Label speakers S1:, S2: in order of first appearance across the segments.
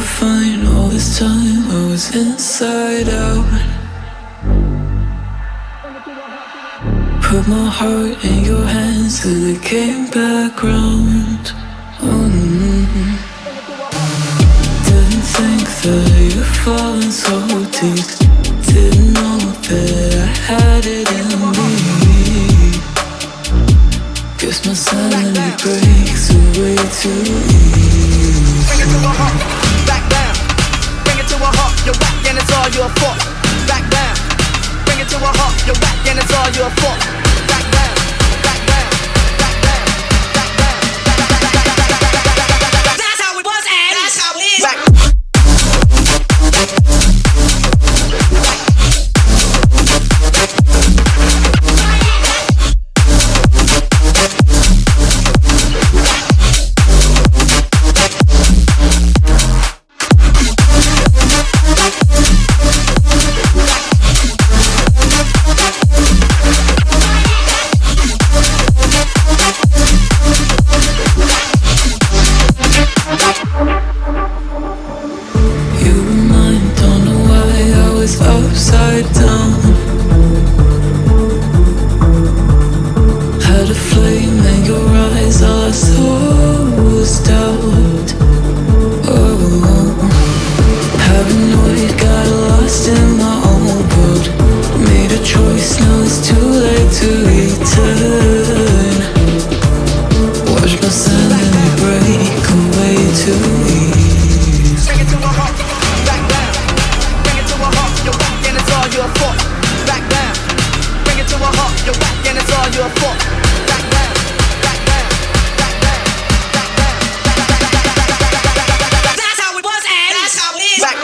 S1: fine all this time. I was inside out. Put my heart in your hands till it came back round. Didn't think that you'd fallen so deep. Didn't know that I had it in me. Guess my sanity breaks away too easy.
S2: Bring it to a halt, back down. Bring it to a halt, you're whack and it's all your fault. Back down. Bring it to a halt, you're whack and it's all your fault. Back down, back down, back down, back down, back down. That's how it was and that's how it is. Back.
S1: Upside down, had a flame in your eyes, all I saw was doubt. Oh, paranoid, got lost in my own world. Made a choice, now it's too late to return. Watch my sanity break away too easy.
S2: Bring it to a halt, back down. Bring it to a halt, you're whack and it's all your fault. Back down. Bring it to a halt, you're whack and it's all your fault. Back down, back down, back down, back down, back down. That's how it was and that's how it is. Back.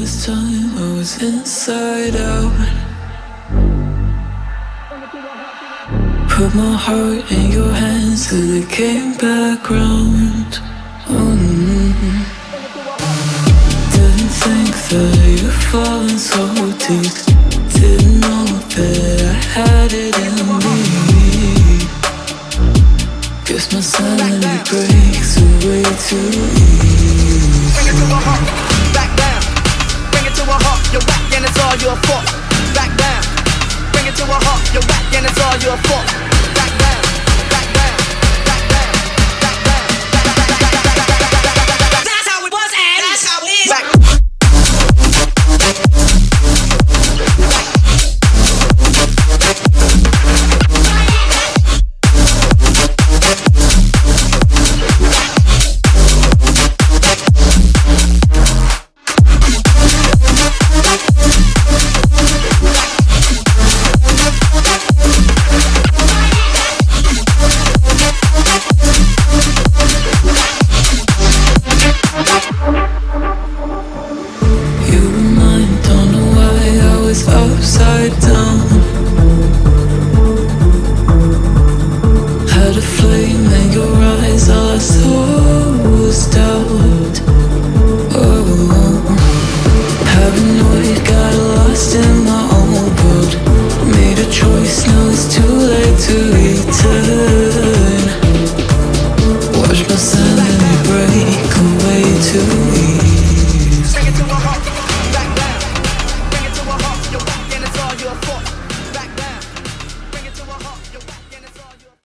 S1: this time I was inside out. Put my heart in your hands till it came back round. Didn't think that you'd fallen so deep. Didn't know that I had it in me. Guess my sanity breaks away too easy.
S2: Bring it to a halt, back down. Bring it to a halt, you're whack and it's all your fault. Back down. Bring it to a halt, you're whack and it's all your fault. Back down, back down, back down, back down, back down. That's how it was and that's how it is. Back.
S1: Upside down, had a flame in your eyes, all I saw was doubt. Oh, paranoid, got lost in my own world. Made a choice, now it's too late to return. Watch my sanity break away too